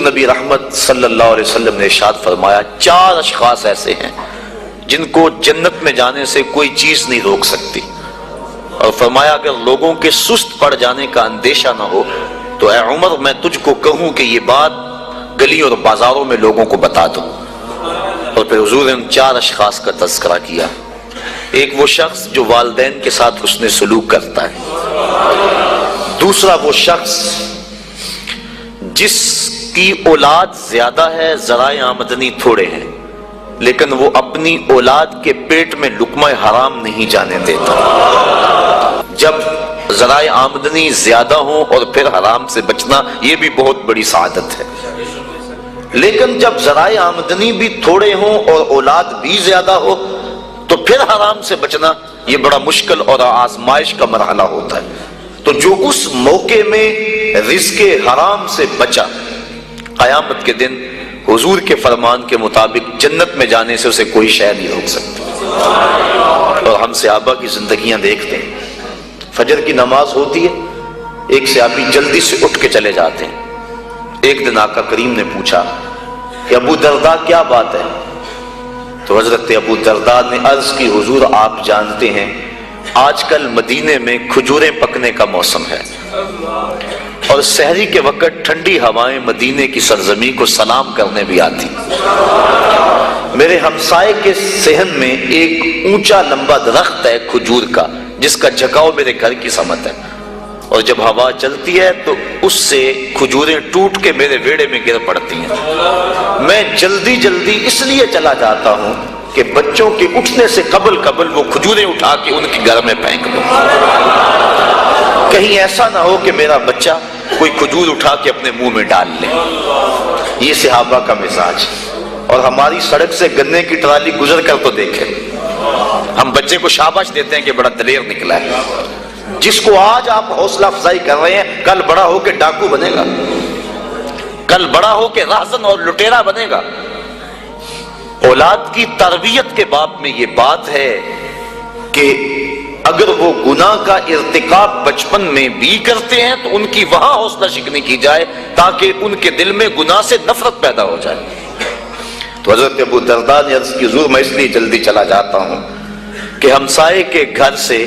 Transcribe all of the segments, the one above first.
نبی رحمت صلی اللہ علیہ وسلم نے ارشاد فرمایا 4 اشخاص ایسے ہیں جن کو جنت میں جانے سے کوئی چیز نہیں روک سکتی، اور فرمایا اگر لوگوں کے سست پڑ جانے کا اندیشہ نہ ہو تو اے عمر میں تجھ کو کہوں کہ یہ بات گلی اور بازاروں میں لوگوں کو بتا دو۔ اور پھر حضور نے ان 4 اشخاص کا تذکرہ کیا۔ ایک وہ شخص جو والدین کے ساتھ حسن سلوک کرتا ہے، دوسرا وہ شخص جس کی اولاد زیادہ ہے ذرائع آمدنی تھوڑے ہیں لیکن وہ اپنی اولاد کے پیٹ میں لقمہ حرام نہیں جانے دیتا۔ جب ذرائع آمدنی زیادہ ہوں اور پھر حرام سے بچنا یہ بھی بہت بڑی سعادت ہے، لیکن جب ذرائع آمدنی بھی تھوڑے ہوں اور اولاد بھی زیادہ ہو تو پھر حرام سے بچنا یہ بڑا مشکل اور آزمائش کا مرحلہ ہوتا ہے۔ تو جو اس موقع میں رزق حرام سے بچا، قیامت کے دن حضور کے فرمان کے مطابق جنت میں جانے سے اسے کوئی شے نہیں روک سکتی۔ اور ہم صحابہ کی زندگیاں دیکھتے ہیں، فجر کی نماز ہوتی ہے، ایک صحابی جلدی سے اٹھ کے چلے جاتے ہیں۔ ایک دن آقا کریم نے پوچھا کہ ابو درداء کیا بات ہے؟ تو حضرت ابو درداء نے عرض کی حضور آپ جانتے ہیں آج کل مدینے میں کھجوریں پکنے کا موسم ہے اور سحری کے وقت ٹھنڈی ہوائیں مدینے کی سرزمین کو سلام کرنے بھی آتی۔ میرے ہمسائے کے صحن میں ایک اونچا لمبا درخت ہے کھجور کا جس کا جھکاؤ میرے گھر کی سمت ہے، اور جب ہوا چلتی ہے تو اس سے کھجوریں ٹوٹ کے میرے ویڑے میں گر پڑتی ہیں۔ میں جلدی جلدی اس لیے چلا جاتا ہوں کہ بچوں کے اٹھنے سے قبل وہ کھجوریں اٹھا کے ان کے گھر میں پھینک دوں، کہیں ایسا نہ ہو کہ میرا بچہ کوئی کھجور اٹھا کے اپنے منہ میں ڈال لے۔ یہ صحابہ کا مزاج۔ اور ہماری سڑک سے گنے کی ٹرالی گزر کر تو دیکھیں، ہم بچے کو شاباش دیتے ہیں کہ بڑا دلیر نکلا ہے۔ جس کو آج آپ حوصلہ افزائی کر رہے ہیں کل بڑا ہو کے ڈاکو بنے گا، کل بڑا ہو کے راہزن اور لٹیرا بنے گا۔ اولاد کی تربیت کے باب میں یہ بات ہے کہ اگر وہ گناہ کا ارتکاب بچپن میں بھی کرتے ہیں تو ان کی وہاں حوصلہ شکنی کی جائے تاکہ ان کے دل میں گناہ سے نفرت پیدا ہو جائے۔ تو حضرت ابو درداء نے عرض کی حضور میں اس لیے جلدی چلا جاتا ہوں کہ ہمسائے کے گھر سے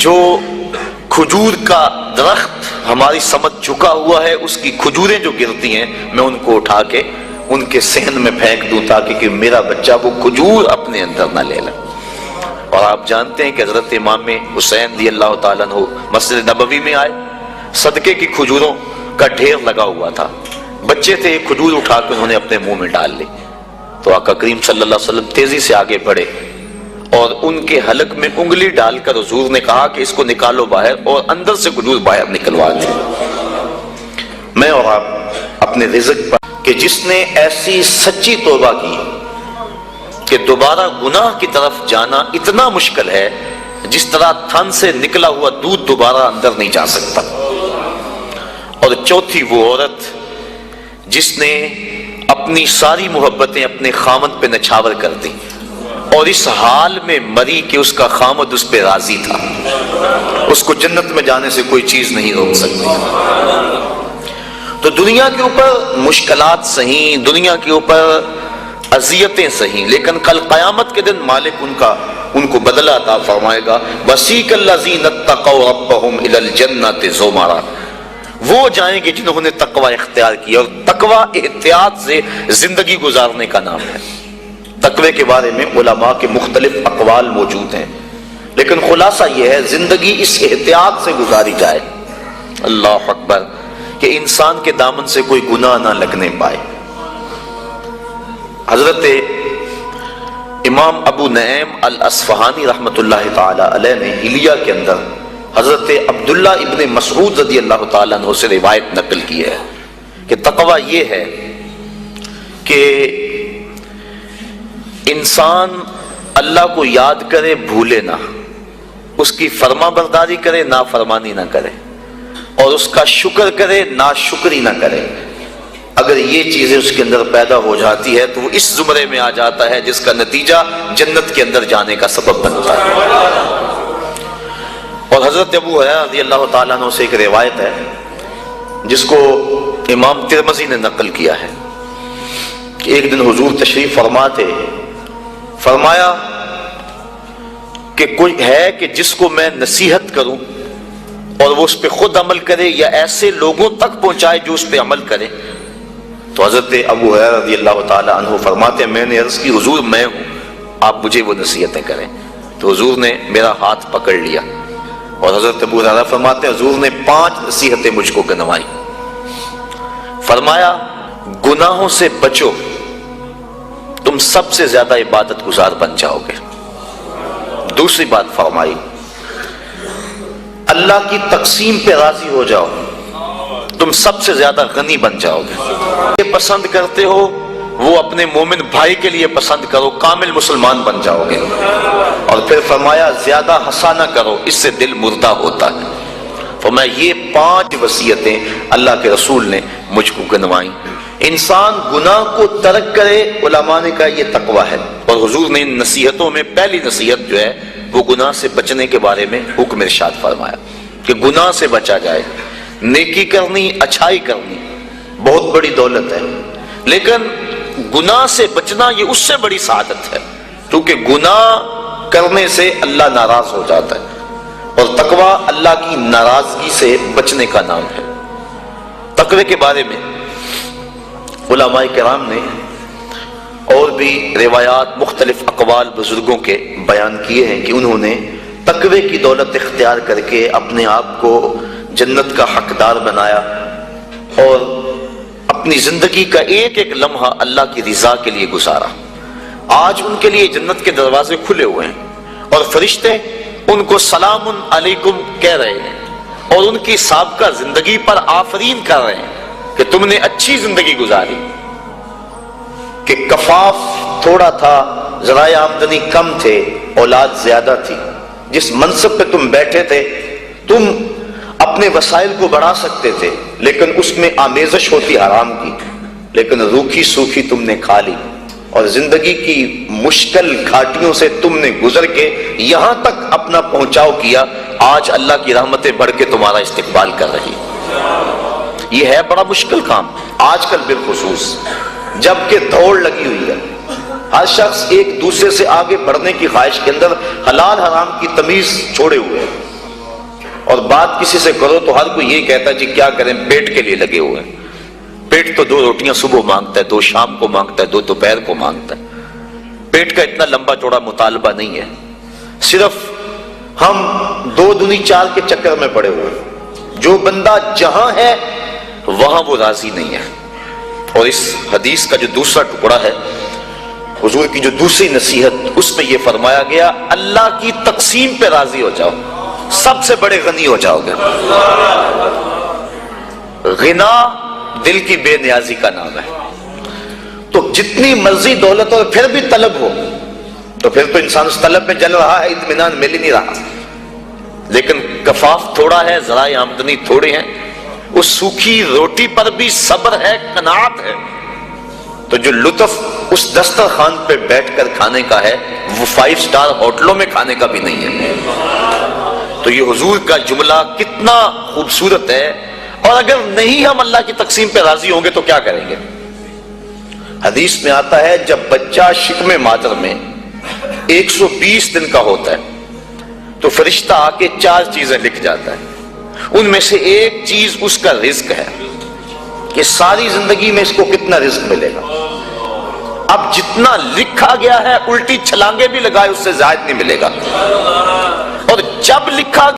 جو کھجور کا درخت ہماری سمت جھکا ہوا ہے اس کی کھجوریں جو گرتی ہیں میں ان کو اٹھا کے ان کے صحن میں پھینک دوں تاکہ کہ میرا بچہ وہ کھجور اپنے اندر نہ لے لے۔ اور آپ جانتے ہیں کہ حضرت امام حسین رضی اللہ تعالیٰ عنہ مسجد نبوی میں آئے، صدقے کی کھجوروں کا ڈھیر لگا ہوا تھا، بچے تھے، کھجور اٹھا کے انہوں نے اپنے منہ میں ڈال لی۔ تو آقا کریم صلی اللہ علیہ وسلم تیزی سے آگے بڑھے اور ان کے حلق میں انگلی ڈال کر حضور نے کہا کہ اس کو نکالو باہر، اور اندر سے کھجور باہر نکلوا دی۔ میں اور آپ اپنے رزق پر کہ جس نے ایسی سچی توبہ کی کہ دوبارہ گناہ کی طرف جانا اتنا مشکل ہے جس طرح تھن سے نکلا ہوا دودھ دوبارہ اندر نہیں جا سکتا۔ اور چوتھی وہ عورت جس نے اپنی ساری محبتیں اپنے خامد پہ نچھاور کر دی اور اس حال میں مری کہ اس کا خامد اس پہ راضی تھا، اس کو جنت میں جانے سے کوئی چیز نہیں روک سکتی۔ تو دنیا کے اوپر مشکلات سہیں، دنیا کے اوپر اذیتیں سہیں، لیکن کل قیامت کے دن مالک ان کو بدلہ عطا فرمائے گا۔ وَسِيقَ الَّذِينَ اتَّقَوْا رَبَّهُمْ إِلَى الْجَنَّةِ زُمَرًا، وہ جائیں گے جنہوں نے تقوی اختیار کیا، اور تقوی احتیاط سے زندگی گزارنے کا نام ہے۔ تقوی کے بارے میں علماء کے مختلف اقوال موجود ہیں، لیکن خلاصہ یہ ہے زندگی اس احتیاط سے گزاری جائے، اللہ اکبر، کہ انسان کے دامن سے کوئی گناہ نہ لگنے پائے۔ حضرت امام ابو نعیم الاصفہانی رحمۃ اللہ تعالی علیہ نے حلیہ کے اندر حضرت عبداللہ ابن مسعود رضی اللہ تعالیٰ عنہ سے روایت نقل کی ہے کہ تقوی یہ ہے کہ انسان اللہ کو یاد کرے بھولے نہ، اس کی فرما برداری کرے نافرمانی نہ کرے، اور اس کا شکر کرے ناشکری نہ کرے۔ اگر یہ چیزیں اس کے اندر پیدا ہو جاتی ہے تو وہ اس زمرے میں آ جاتا ہے جس کا نتیجہ جنت کے اندر جانے کا سبب بنتا ہے۔ اور حضرت ابو ہریرہ رضی اللہ تعالیٰ عنہ سے ایک روایت ہے جس کو امام ترمذی نے نقل کیا ہے کہ ایک دن حضور تشریف فرما تھے، فرمایا کہ کوئی ہے کہ جس کو میں نصیحت کروں اور وہ اس پہ خود عمل کرے یا ایسے لوگوں تک پہنچائے جو اس پہ عمل کرے؟ تو حضرت ابو ہریرہ رضی اللہ تعالی عنہ فرماتے ہیں میں نے عرض کی حضور میں ہوں، آپ مجھے وہ نصیحتیں کریں۔ تو حضور نے میرا ہاتھ پکڑ لیا اور حضرت ابو ہریرہ فرماتے ہیں حضور نے 5 نصیحتیں مجھ کو گنوائی۔ فرمایا گناہوں سے بچو، تم سب سے زیادہ عبادت گزار بن جاؤ گے۔ دوسری بات فرمائی اللہ کی تقسیم پہ راضی ہو جاؤ، تم سب سے زیادہ غنی بن جاؤ گے۔ یہ پسند کرتے ہو وہ اپنے مومن بھائی کے لیے پسند کرو، کامل مسلمان بن جاؤ گے۔ اور پھر فرمایا زیادہ ہنسا نہ کرو، اس سے دل مردہ ہوتا ہے۔ فرمایا یہ 5 وصیتیں اللہ کے رسول نے مجھ کو گنوائیں۔ انسان گناہ کو ترک کرے، علماء نے کہا یہ تقوی ہے، اور حضور نے ان نصیحتوں میں پہلی نصیحت جو ہے وہ گناہ سے بچنے کے بارے میں حکم ارشاد فرمایا کہ گناہ سے بچا جائے۔ نیکی کرنی، اچھائی کرنی بہت بڑی دولت ہے، لیکن گناہ سے بچنا یہ اس سے بڑی سعادت ہے، کیونکہ گناہ کرنے سے اللہ ناراض ہو جاتا ہے، اور تقوی اللہ کی ناراضگی سے بچنے کا نام ہے۔ تقوی کے بارے میں علماء کرام نے اور بھی روایات، مختلف اقوال بزرگوں کے بیان کیے ہیں کہ انہوں نے تقوی کی دولت اختیار کر کے اپنے آپ کو جنت کا حقدار بنایا اور اپنی زندگی کا ایک ایک لمحہ اللہ کی رضا کے لیے گزارا۔ آج ان کے لیے جنت کے دروازے کھلے ہوئے ہیں اور فرشتے ان کو سلام علیکم کہہ رہے ہیں اور ان کی سابقہ زندگی پر آفرین کر رہے ہیں کہ تم نے اچھی زندگی گزاری، کہ کفاف تھوڑا تھا، ذرائع آمدنی کم تھے، اولاد زیادہ تھی، جس منصب پہ تم بیٹھے تھے تم اپنے وسائل کو بڑھا سکتے تھے، لیکن اس میں آمیزش ہوتی حرام کی، لیکن روکھی سوکھی تم نے کھا لی، اور زندگی کی مشکل گھاٹیوں سے تم نے گزر کے یہاں تک اپنا پہنچاؤ کیا۔ آج اللہ کی رحمتیں بڑھ کے تمہارا استقبال کر رہی۔ یہ ہے بڑا مشکل کام آج کل بالخصوص، جبکہ دوڑ لگی ہوئی ہے، ہر شخص ایک دوسرے سے آگے بڑھنے کی خواہش کے اندر حلال حرام کی تمیز چھوڑے ہوئے ہیں، اور بات کسی سے کرو تو ہر کوئی یہ کہتا ہے جی کیا کریں، پیٹ کے لیے لگے ہوئے ہیں۔ پیٹ تو 2 روٹیاں صبح مانگتا ہے، 2 شام کو مانگتا ہے، 2 دوپہر کو مانگتا ہے۔ پیٹ کا اتنا لمبا چوڑا مطالبہ نہیں ہے، صرف ہم 2 دنی 4 کے چکر میں پڑے ہوئے ہیں۔ جو بندہ جہاں ہے وہاں وہ راضی نہیں ہے۔ اور اس حدیث کا جو دوسرا ٹکڑا ہے، حضور کی جو دوسری نصیحت، اس میں یہ فرمایا گیا اللہ کی تقسیم پہ راضی ہو جاؤ، سب سے بڑے غنی ہو جاؤ گے۔ غنا دل کی بے نیازی کا نام ہے، تو جتنی مرضی دولت اور پھر بھی طلب ہو تو پھر تو انسان اس طلب میں جل رہا ہے، اطمینان مل ہی نہیں رہا۔ لیکن کفاف تھوڑا ہے، ذرائع آمدنی تھوڑے ہیں، اس سوکھی روٹی پر بھی صبر ہے، قناعت ہے، تو جو لطف اس دسترخوان پہ بیٹھ کر کھانے کا ہے وہ 5 سٹار ہوٹلوں میں کھانے کا بھی نہیں ہے۔ تو یہ حضور کا جملہ کتنا خوبصورت ہے، اور اگر نہیں ہم اللہ کی تقسیم پہ راضی ہوں گے تو کیا کریں گے؟ حدیث میں آتا ہے جب بچہ شکم مادر میں 120 دن کا ہوتا ہے تو فرشتہ آ کے 4 چیزیں لکھ جاتا ہے، ان میں سے ایک چیز اس کا رزق ہے کہ ساری زندگی میں اس کو کتنا رزق ملے گا۔ اب جتنا لکھا گیا ہے الٹی چھلانگے بھی لگائے اس سے زائد نہیں ملے گا، اور جب لکھا